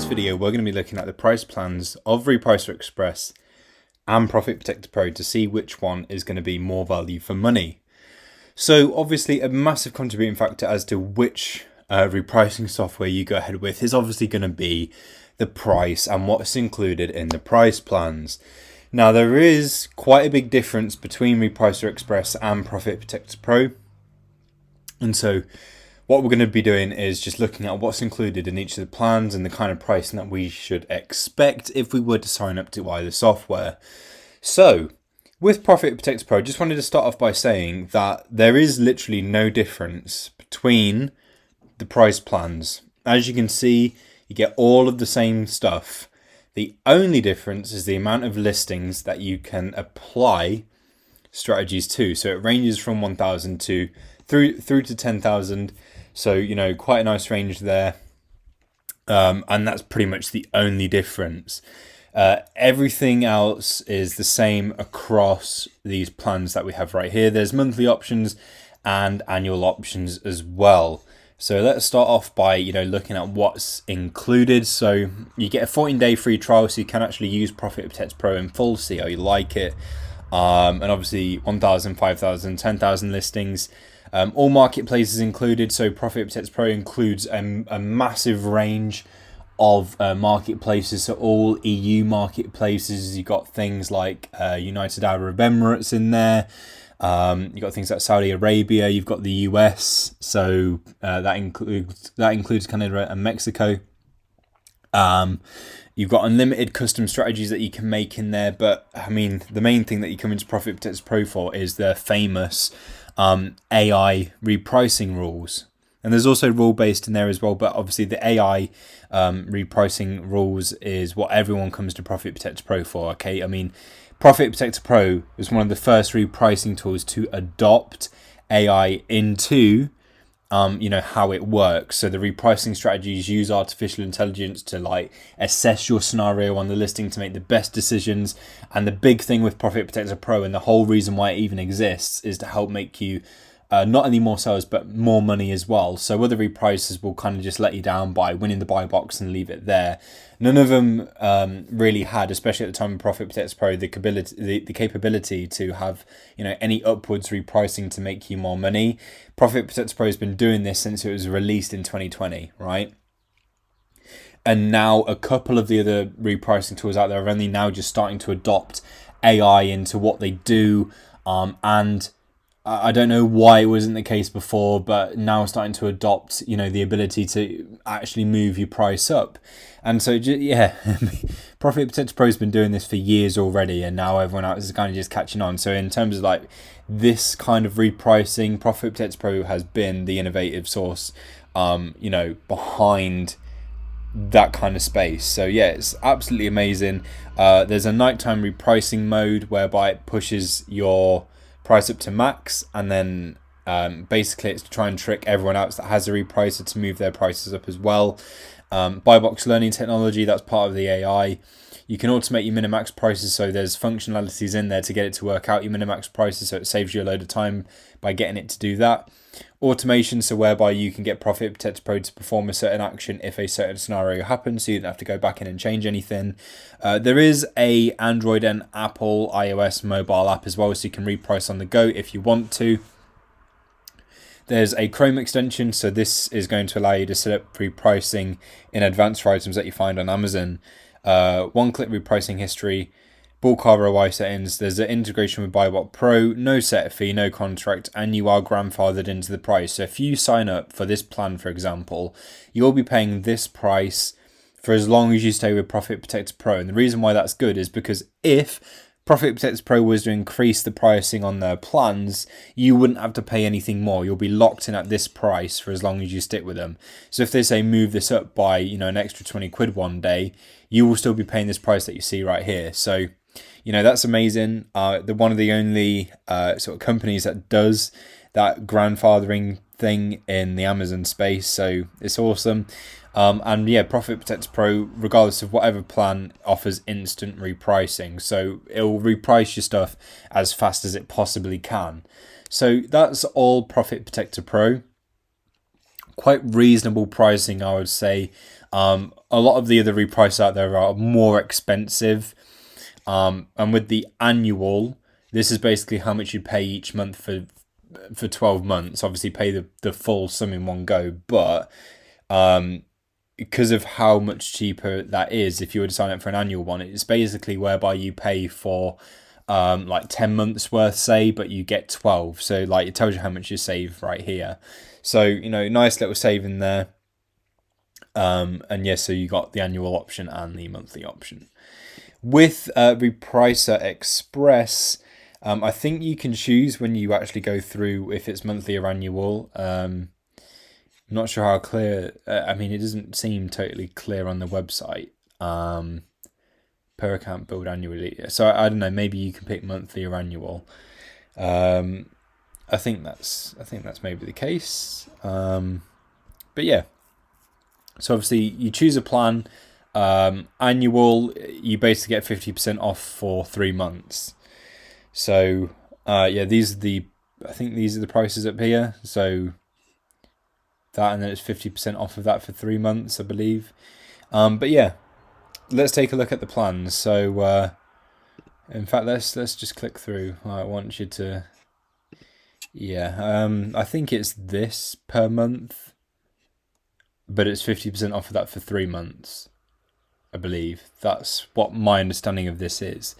this video, we're going to be looking at the price plans of Repricer Express and Profit Protector Pro to see which one is going to be more value for money. So obviously a massive contributing factor as to which repricing software you go ahead with is obviously going to be the price and what's included in the price plans. Now there is quite a big difference between Repricer Express and Profit Protector Pro. And so what we're going to be doing is just looking at what's included in each of the plans and the kind of pricing that we should expect if we were to sign up to either software. So with Profit Protector Pro, I just wanted to start off by saying that there is literally no difference between the price plans. As you can see, you get all of the same stuff. The only difference is the amount of listings that you can apply strategies to. So it ranges from 1,000 to through to 10,000. So, you know, quite a nice range there. And that's pretty much the only difference. Everything else is the same across these plans that we have right here. There's monthly options and annual options as well. So let's start off by, looking at what's included. So you get a 14-day free trial, so you can actually use Profit Protector Pro in full, see how you like it. And obviously 1,000, 5,000, 10,000 listings. All marketplaces included, so Profit Protector Pro includes a massive range of marketplaces, so all EU marketplaces. You've got things like United Arab Emirates in there. You've got things like Saudi Arabia. You've got the US, so that includes Canada and Mexico. You've got unlimited custom strategies that you can make in there, but I mean, the main thing that you come into Profit Protector Pro for is the famous AI repricing rules. And there's also rule-based in there as well, but obviously the AI repricing rules is what everyone comes to Profit Protector Pro for, okay? I mean, Profit Protector Pro was one of the first repricing tools to adopt AI into how it works. So the repricing strategies use artificial intelligence to assess your scenario on the listing to make the best decisions. And the big thing with Profit Protector Pro, and the whole reason why it even exists, is to help make you not only more sales but more money as well. So other repricers will kind of just let you down by winning the buy box and leave it there. None of them really had, especially at the time of Profit Protector Pro, the capability to have any upwards repricing to make you more money. Profit Protector Pro has been doing this since it was released in 2020, right? And now a couple of the other repricing tools out there are only now just starting to adopt AI into what they do, and I don't know why it wasn't the case before, but now starting to adopt, the ability to actually move your price up. And so, Profit Protector Pro has been doing this for years already, and now everyone else is kind of just catching on. So in terms of this kind of repricing, Profit Protector Pro has been the innovative source, behind that kind of space. So yeah, it's absolutely amazing. There's a nighttime repricing mode whereby it pushes your price up to max, and then basically it's to try and trick everyone else that has a repricer to move their prices up as well. Buy box learning technology, that's part of the AI. You can automate your minimax prices, so there's functionalities in there to get it to work out your minimax prices, so it saves you a load of time by getting it to do that. Automation, so whereby you can get Profit Protector Pro to perform a certain action if a certain scenario happens, so you don't have to go back in and change anything. There is a Android and Apple iOS mobile app as well, so you can reprice on the go if you want to. There's a Chrome extension, so this is going to allow you to set up repricing in advance for items that you find on Amazon. One-click repricing history, bulk ROI settings. There's an integration with BuyBot Pro, no set fee, no contract, and you are grandfathered into the price. So if you sign up for this plan, for example, you'll be paying this price for as long as you stay with Profit Protector Pro. And the reason why that's good is because if Profit Protector Pro was to increase the pricing on their plans, you wouldn't have to pay anything more. You'll be locked in at this price for as long as you stick with them. So if they say move this up by an extra 20 quid one day, you will still be paying this price that you see right here. So that's amazing. They're one of the only sort of companies that does that grandfathering thing in the Amazon space, so it's awesome. And yeah, Profit Protector Pro, regardless of whatever plan, offers instant repricing. So it will reprice your stuff as fast as it possibly can. So that's all Profit Protector Pro. quite reasonable pricing, I would say. A lot of the other reprices out there are more expensive. And with the annual, this is basically how much you pay each month for 12 months. Obviously, pay the full sum in one go, but because of how much cheaper that is, if you were to sign up for an annual one, it's basically whereby you pay for like 10 months worth, say, but you get 12. So like it tells you how much you save right here. So, nice little saving there. And yeah, so you got the annual option and the monthly option. With Repricer Express, I think you can choose when you actually go through if it's monthly or annual. I'm not sure how clear. It doesn't seem totally clear on the website. Per account billed annually. So I don't know. Maybe you can pick monthly or annual. I think that's maybe the case. But yeah. So obviously you choose a plan. Annual, you basically get 50% off for 3 months. So these are the prices up here. So that, and then it's 50% off of that for 3 months, I believe. But yeah, let's take a look at the plans. So in fact, let's just click through. I want you to, I think it's this per month, but it's 50% off of that for 3 months. I believe that's what my understanding of this is.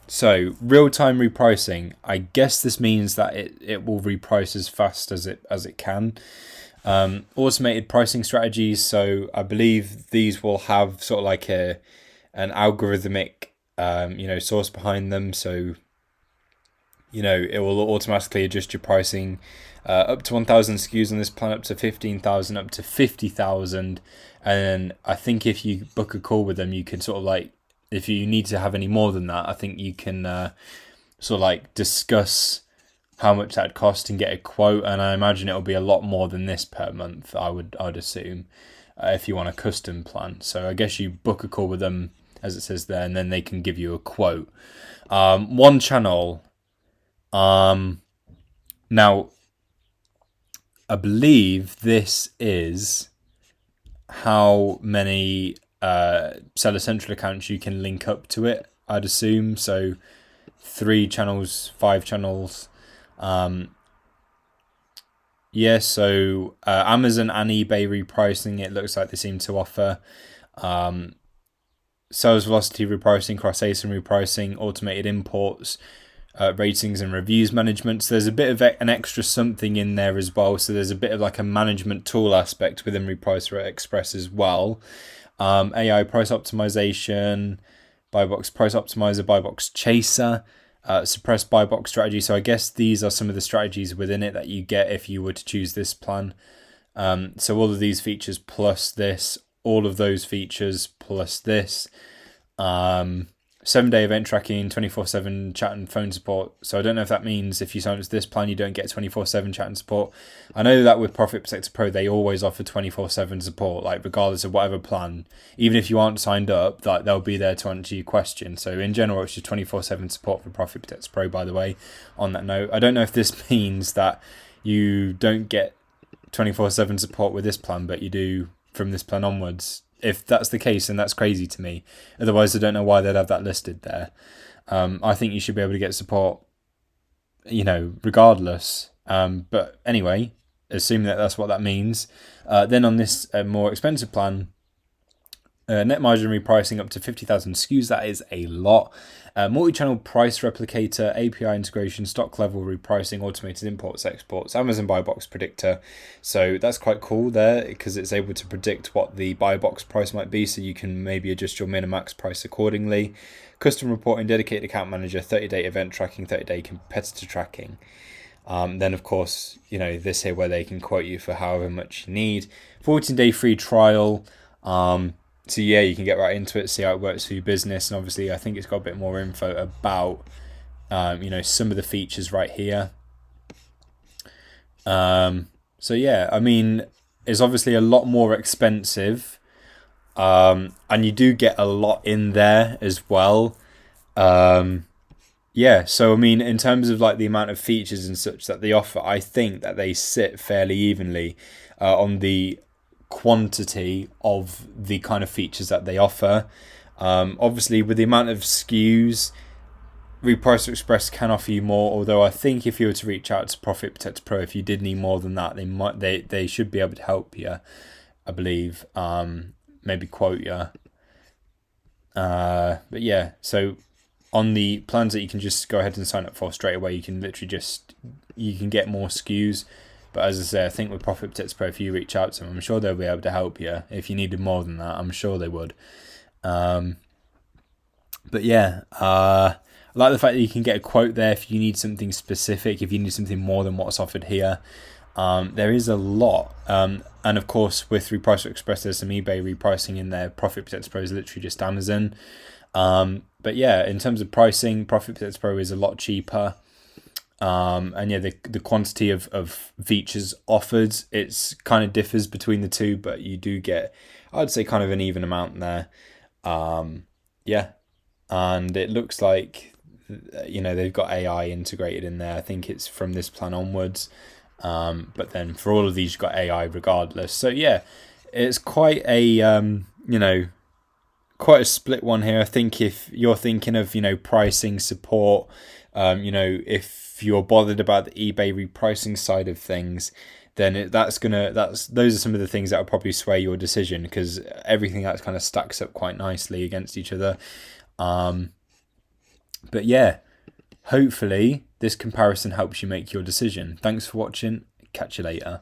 So real-time repricing. I guess this means that it will reprice as fast as it can. Automated pricing strategies. So I believe these will have sort of like an algorithmic source behind them. So it will automatically adjust your pricing. Up to 1,000 SKUs on this plan, up to 15,000, up to 50,000. And I think if you book a call with them, you can sort of like, if you need to have any more than that, I think you can sort of like discuss how much that cost and get a quote. And I imagine it'll be a lot more than this per month, I'd assume, if you want a custom plan. So I guess you book a call with them, as it says there, and then they can give you a quote. One channel. Now, I believe this is how many Seller Central accounts you can link up to it, I'd assume. So 3 channels, 5 channels. So Amazon and eBay repricing, it looks like they seem to offer. Sales velocity repricing, cross-ASIN repricing, automated imports, ratings and reviews management. So there's a bit of an extra something in there as well. So there's a bit of like a management tool aspect within Repricer Express as well. AI price optimization, buy box price optimizer, buy box chaser, suppress buy box strategy. So I guess these are some of the strategies within it that you get if you were to choose this plan. So all of these features plus this, all of those features plus this. 7-day event tracking, 24/7 chat and phone support. So I don't know if that means if you sign up to this plan, you don't get 24/7 chat and support. I know that with Profit Protector Pro, they always offer 24/7 support, like regardless of whatever plan. Even if you aren't signed up, like they'll be there to answer your question. So in general, it's just 24/7 support for Profit Protector Pro, by the way, on that note. I don't know if this means that you don't get 24/7 support with this plan, but you do from this plan onwards. If that's the case, then that's crazy to me. Otherwise, I don't know why they'd have that listed there. I think you should be able to get support, regardless. But anyway, assuming that that's what that means. Then on this more expensive plan, net margin repricing up to 50,000 SKUs. That is a lot. Multi-channel price replicator, API integration, stock level repricing, automated imports, exports, Amazon buy box predictor. So that's quite cool there because it's able to predict what the buy box price might be. So you can maybe adjust your min and max price accordingly. Custom reporting, dedicated account manager, 30-day event tracking, 30-day competitor tracking. Then of course, this here where they can quote you for however much you need. 14-day free trial. So yeah, you can get right into it, see how it works for your business. And obviously I think it's got a bit more info about, some of the features right here. So yeah, it's obviously a lot more expensive. And you do get a lot in there as well. Yeah, so I mean, in terms of like the amount of features and such that they offer, I think that they sit fairly evenly on the quantity of the kind of features that they offer. Obviously, with the amount of SKUs, Repricer Express can offer you more. Although I think if you were to reach out to Profit Protector Pro, if you did need more than that, they should be able to help you. I believe, maybe quote you. But yeah, so on the plans that you can just go ahead and sign up for straight away, you can literally just you can get more SKUs. But as I say, I think with Profit Protector Pro, if you reach out to them, I'm sure they'll be able to help you. If you needed more than that, I'm sure they would. But yeah, I like the fact that you can get a quote there if you need something specific, if you need something more than what's offered here. There is a lot. And of course, with Repricer Express, there's some eBay repricing in there. Profit Protector Pro is literally just Amazon. But yeah, in terms of pricing, Profit Protector Pro is a lot cheaper. And yeah, the quantity of features offered, it's kind of differs between the two, but you do get, I'd say, kind of an even amount there. Yeah, and it looks like they've got AI integrated in there. I think it's from this plan onwards. But then for all of these, you've got AI regardless. So yeah, it's quite a quite a split one here. I think if you're thinking of pricing support, if you're bothered about the eBay repricing side of things, then those are some of the things that will probably sway your decision, because everything else kind of stacks up quite nicely against each other. But yeah, hopefully this comparison helps you make your decision. Thanks for watching. Catch you later.